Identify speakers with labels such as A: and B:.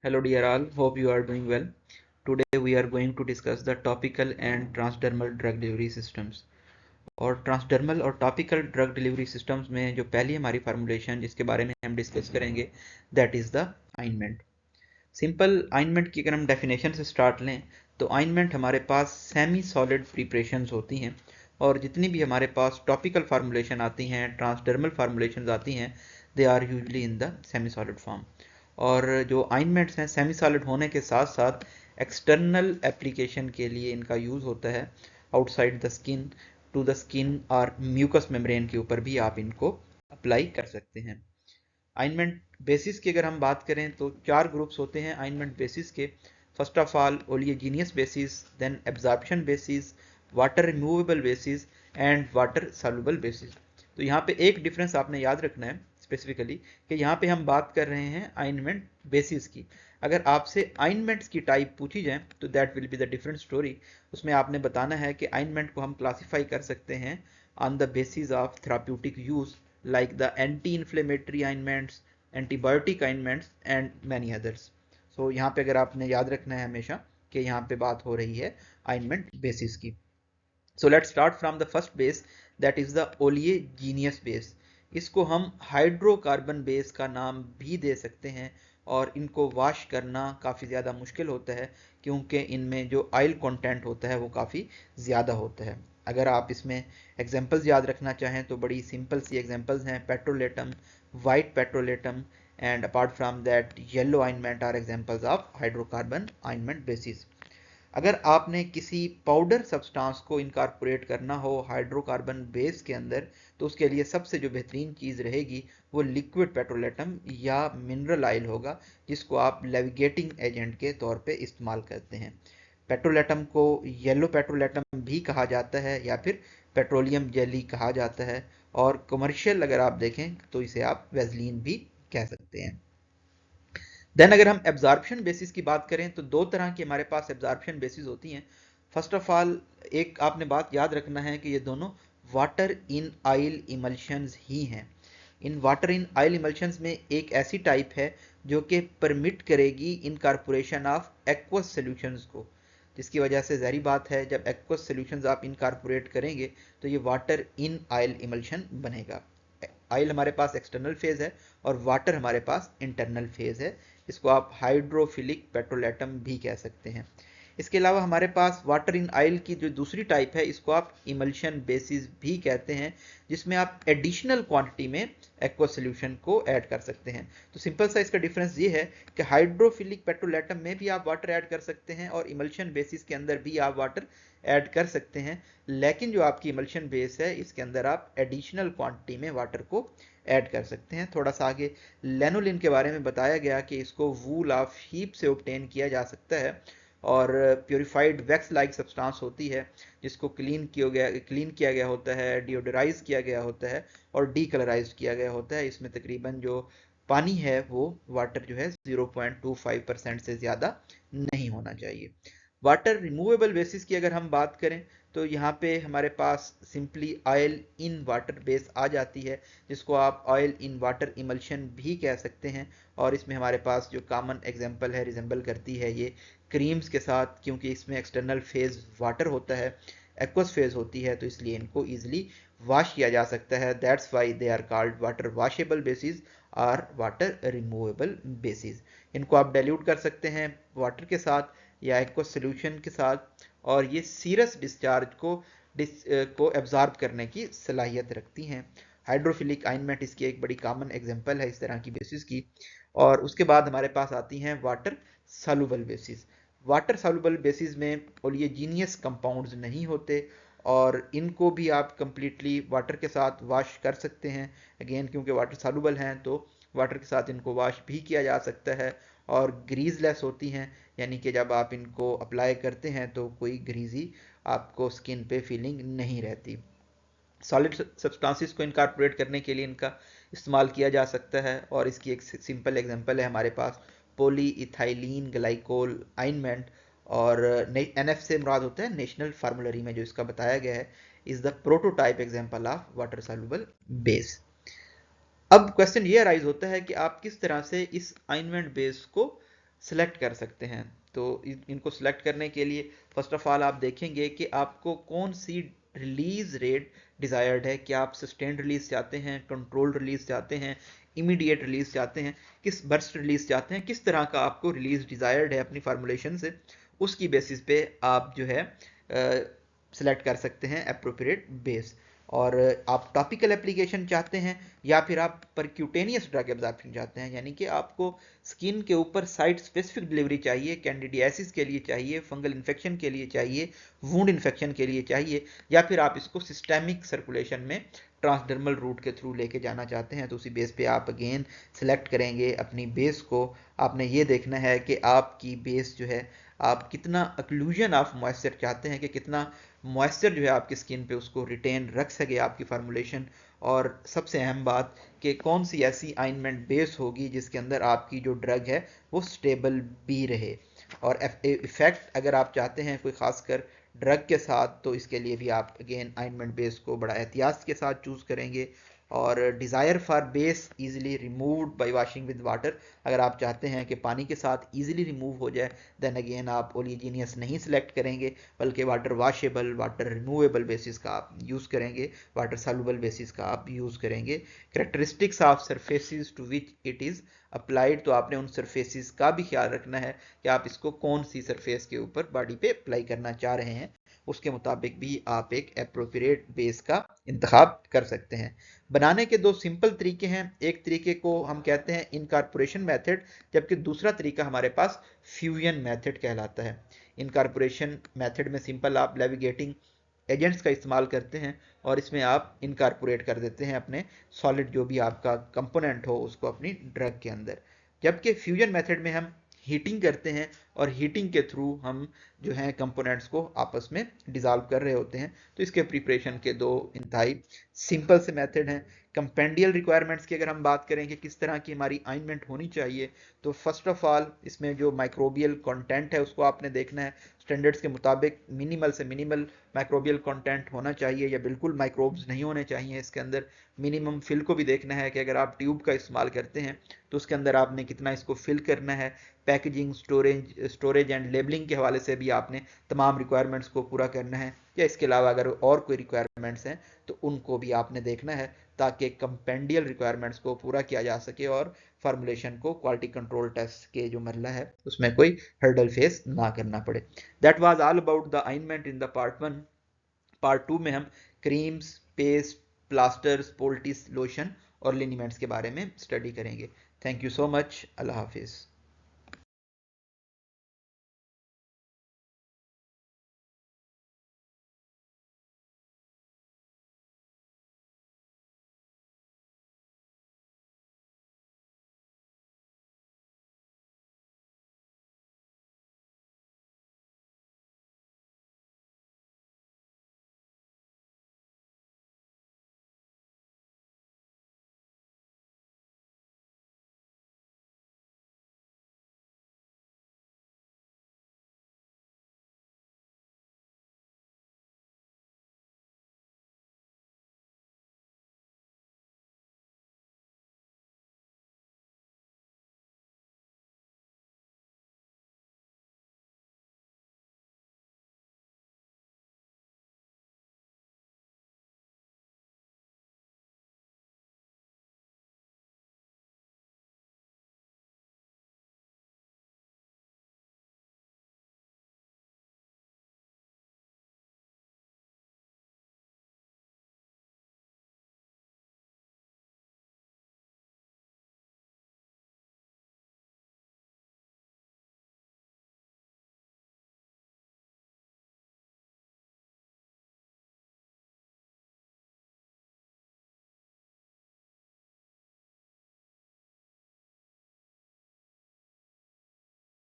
A: Hello dear all, hope you are doing well. Today we are going to discuss the topical and transdermal drug delivery systems. और transdermal और topical drug delivery systems में जो पहली हमारी formulation जिसके बारे में हम डिस्कस करेंगे दैट इज़ द आइनमेंट। सिंपल आइनमेंट की अगर हम डेफिनेशन से स्टार्ट लें तो आइनमेंट हमारे पास सेमी सॉलिड प्रिपरेशंस होती हैं और जितनी भी हमारे पास टॉपिकल फार्मूलेशन आती हैं ट्रांसडर्मल फार्मूलेशन आती हैं they are usually in the semi solid form. और जो आइनमेंट्स हैं सेमी सॉलिड होने के साथ साथ एक्सटर्नल एप्लीकेशन के लिए इनका यूज़ होता है outside the skin to the skin और म्यूकस मेम्ब्रेन के ऊपर भी आप इनको अप्लाई कर सकते हैं। आइनमेंट बेसिस की अगर हम बात करें तो चार ग्रुप्स होते हैं आइनमेंट बेसिस के। First of all oleaginous bases, then absorption bases, water removable bases and water soluble bases. तो यहाँ पे एक डिफरेंस आपने याद रखना है स्पेसिफिकली कि यहाँ पे हम बात कर रहे हैं आइनमेंट बेसिस की। अगर आपसे आइनमेंट्स की टाइप पूछी जाए तो that will be the different story. उसमें आपने बताना है कि आइनमेंट को हम क्लासिफाई कर सकते हैं on the basis of therapeutic use like the anti-inflammatory ointments, antibiotic ointments and many others. So यहाँ पे अगर आपने याद रखना है हमेशा कि यहाँ पे बात हो रही है ointment basis की। So let's start from the first base that is the oleaginous base. इसको हम हाइड्रोकार्बन बेस का नाम भी दे सकते हैं और इनको वॉश करना काफ़ी ज़्यादा मुश्किल होता है क्योंकि इनमें जो ऑयल कंटेंट होता है वो काफ़ी ज़्यादा होता है। अगर आप इसमें एग्जांपल्स याद रखना चाहें तो बड़ी सिंपल सी एग्जांपल्स हैं petrolatum, white petrolatum and apart from that yellow ointment are examples of hydrocarbon ointment bases. अगर आपने किसी पाउडर सब्सटेंस को इनकॉर्पोरेट करना हो हाइड्रोकार्बन बेस के अंदर तो उसके लिए सबसे जो बेहतरीन चीज़ रहेगी वो लिक्विड पेट्रोलेटम या मिनरल ऑयल होगा जिसको आप नेविगेटिंग एजेंट के तौर पे इस्तेमाल करते हैं। पेट्रोलेटम को येलो पेट्रोलेटम भी कहा जाता है या फिर पेट्रोलियम जेली कहा जाता है और कमर्शियल अगर आप देखें तो इसे आप वेजलीन भी कह सकते हैं। देन अगर हम एब्जॉर्प्शन बेसिस की बात करें तो दो तरह की हमारे पास एब्जॉर्प्शन बेसिस होती हैं। फर्स्ट ऑफ ऑल एक आपने बात याद रखना है कि ये दोनों वाटर इन ऑयल इमल्शंस ही हैं। In water in oil emulsions में एक ऐसी टाइप है जो कि परमिट करेगी इनकॉर्पोरेशन ऑफ एक्वस सॉल्यूशंस को, जिसकी वजह से ज़ाहिर बात है जब एक्वस सॉल्यूशंस आप इनकॉर्पोरेट करेंगे तो ये वाटर इन ऑयल इमल्शन बनेगा। ऑयल हमारे पास एक्सटर्नल फेज है और वाटर हमारे पास इंटरनल फेज है। इसको आप हाइड्रोफिलिक पेट्रोलेटम भी कह सकते हैं। इसके अलावा हमारे पास वाटर इन ऑयल की जो दूसरी टाइप है इसको आप इमल्शन बेसिस भी कहते हैं जिसमें आप एडिशनल क्वांटिटी में एक्वस सॉल्यूशन को ऐड कर सकते हैं। तो सिंपल सा इसका डिफरेंस ये है कि हाइड्रोफिलिक पेट्रोलेटम में भी आप वाटर ऐड कर सकते हैं और इमल्शन बेसिस के अंदर भी आप वाटर ऐड कर सकते हैं, लेकिन जो आपकी इमल्शन बेस है इसके अंदर आप एडिशनल क्वांटिटी में वाटर को ऐड कर सकते हैं। थोड़ा सा आगे लेनोलिन के बारे में बताया गया कि इसको वूल ऑफ शीप से ऑब्टेन किया जा सकता है और प्योरीफाइड वैक्स लाइक सब्सटेंस होती है जिसको क्लीन किया गया होता है, डिओडराइज किया गया होता है और डीकलराइज किया गया होता है। इसमें तकरीबन जो पानी है वो वाटर जो है 0.25% से ज़्यादा नहीं होना चाहिए। वाटर रिमूवेबल बेसिस की अगर हम बात करें तो यहाँ पे हमारे पास simply oil in water base आ जाती है जिसको आप ऑयल इन वाटर इमल्शन भी कह सकते हैं और इसमें हमारे पास जो कॉमन एग्जांपल है रिजेंबल करती है ये क्रीम्स के साथ क्योंकि इसमें एक्सटर्नल फेज वाटर होता है, एक्वस फेज होती है तो इसलिए इनको ईजिली वॉश किया जा सकता है। That's why they are called water washable bases और वाटर रिमूवेबल बेसिस। इनको आप डाइल्यूट कर सकते हैं वाटर के साथ या एक्वस सॉल्यूशन के साथ और ये सीरस डिस्चार्ज को एब्जॉर्ब करने की सलाहियत रखती हैं। हाइड्रोफिलिक आइनमेंट इसकी एक बड़ी कॉमन एग्जांपल है इस तरह की बेसिस की। और उसके बाद हमारे पास आती हैं water soluble basis. Water soluble basis में ओलियोजीनियस कंपाउंड्स नहीं होते और इनको भी आप कंप्लीटली वाटर के साथ वॉश कर सकते हैं। अगेन क्योंकि वाटर सॉल्युबल हैं तो वाटर के साथ इनको वॉश भी किया जा सकता है और ग्रीजलेस होती हैं, यानी कि जब आप इनको अप्लाई करते हैं तो कोई ग्रीजी आपको स्किन पे फीलिंग नहीं रहती। सॉलिड सब्सटेंसेस को इनकॉर्पोरेट करने के लिए इनका इस्तेमाल किया जा सकता है और इसकी एक सिंपल एग्जांपल है हमारे पास पॉली इथाइलिन ग्लाइकोल आइनमेंट और एनएफ से मुराद होता है नेशनल फार्मूलरी में जो इसका बताया गया है is the prototype example of water soluble base. अब क्वेश्चन ये अराइज होता है कि आप किस तरह से इस आइनमेंट बेस को सिलेक्ट कर सकते हैं। तो इनको सिलेक्ट करने के लिए फर्स्ट ऑफ ऑल आप देखेंगे कि आपको कौन सी रिलीज रेट डिज़ायर्ड है। क्या आप सस्टेन्ड रिलीज चाहते हैं, कंट्रोल्ड रिलीज चाहते हैं, इमीडिएट रिलीज चाहते हैं, किस बर्स्ट रिलीज चाहते हैं, किस तरह का आपको रिलीज डिज़ायर्ड है अपनी फार्मूलेशन से, उसकी बेसिस पे आप जो है सिलेक्ट कर सकते हैं एप्रोप्रिएट बेस। और आप टॉपिकल एप्लीकेशन चाहते हैं या फिर आप परक्यूटेनियस ड्रग एब्जॉर्प्शन चाहते हैं, यानी कि आपको स्किन के ऊपर साइट स्पेसिफिक डिलीवरी चाहिए, कैंडिडियासिस के लिए चाहिए, फंगल इन्फेक्शन के लिए चाहिए, वुंड इन्फेक्शन के लिए चाहिए, या फिर आप इसको सिस्टेमिक सर्कुलेशन में ट्रांसडर्मल रूट के थ्रू लेके जाना चाहते हैं, तो उसी बेस पे आप अगेन सेलेक्ट करेंगे अपनी बेस को। आपने ये देखना है कि आपकी बेस जो है, आप कितना अक्लूजन ऑफ मॉइस्चर चाहते हैं, कि कितना मॉइस्चर जो है आपकी स्किन पे उसको रिटेन रख सके आपकी फार्मूलेशन। और सबसे अहम बात कि कौन सी ऐसी आइनमेंट बेस होगी जिसके अंदर आपकी जो ड्रग है वो स्टेबल भी रहे। और इफेक्ट अगर आप चाहते हैं कोई खासकर ड्रग के साथ, तो इसके लिए भी आप अगेन आइनमेंट बेस को बड़ा एहतियात के साथ चूज़ करेंगे। और desire for base easily removed by washing with water, अगर आप चाहते हैं कि पानी के साथ इजीली रिमूव हो जाए, देन अगेन आप ओलिजीनियस नहीं सिलेक्ट करेंगे, बल्कि water washable, water removable basis का आप यूज़ करेंगे, वाटर सॉल्युबल बेसिस का आप यूज़ करेंगे। Characteristics of surfaces to which it is applied, तो आपने उन सरफेसिस का भी ख्याल रखना है कि आप इसको कौन सी सरफेस के ऊपर बॉडी पे अप्लाई करना चाह रहे हैं, उसके मुताबिक भी आप एक एप्रोप्रिएट बेस का इंतखाब कर सकते हैं। बनाने के दो सिंपल तरीके हैं, एक तरीके को हम कहते हैं इनकॉर्पोरेशन मेथड, जबकि दूसरा तरीका हमारे पास फ्यूजन मेथड कहलाता है। इनकॉर्पोरेशन मेथड में सिंपल आप नेविगेटिंग एजेंट्स का इस्तेमाल करते हैं और इसमें आप इनकॉर्पोरेट कर देते हैं अपने सॉलिड जो भी आपका कंपोनेंट हो उसको अपनी ड्रग के अंदर। जबकि फ्यूजन मेथड में हम हीटिंग करते हैं और हीटिंग के थ्रू हम जो है कंपोनेंट्स को आपस में डिजॉल्व कर रहे होते हैं। तो इसके प्रिपरेशन के दो इंतहाई सिंपल से मेथड हैं। कंपेंडियल रिक्वायरमेंट्स की अगर हम बात करें कि किस तरह की हमारी अलाइनमेंट होनी चाहिए, तो फर्स्ट ऑफ ऑल इसमें जो माइक्रोबियल कंटेंट है उसको आपने देखना है। स्टैंडर्ड्स के मुताबिक मिनिमल से मिनिमल माइक्रोबियल कंटेंट होना चाहिए या बिल्कुल माइक्रोब्स नहीं होने चाहिए इसके अंदर। मिनिमम फिल को भी देखना है कि अगर आप ट्यूब का इस्तेमाल करते हैं तो उसके अंदर आपने कितना इसको फिल करना है। पैकेजिंग, स्टोरेज एंड लेबलिंग के हवाले से भी आपने तमाम रिक्वायरमेंट्स को पूरा करना है, या इसके अलावा अगर और कोई रिक्वायरमेंट्स हैं तो उनको भी आपने देखना है, ताकि कंपेंडियल रिक्वायरमेंट्स को पूरा किया जा सके और फार्मूलेशन को क्वालिटी कंट्रोल टेस्ट के जो मरला है उसमें कोई हर्डल फेस ना करना पड़े। That was all about the alignment in the part 1। Part 2 में हम creams, pastes, plasters, poultice, lotion और लिनीमेंट्स के बारे में स्टडी करेंगे। Thank you so much. अल्लाह हाफिज़।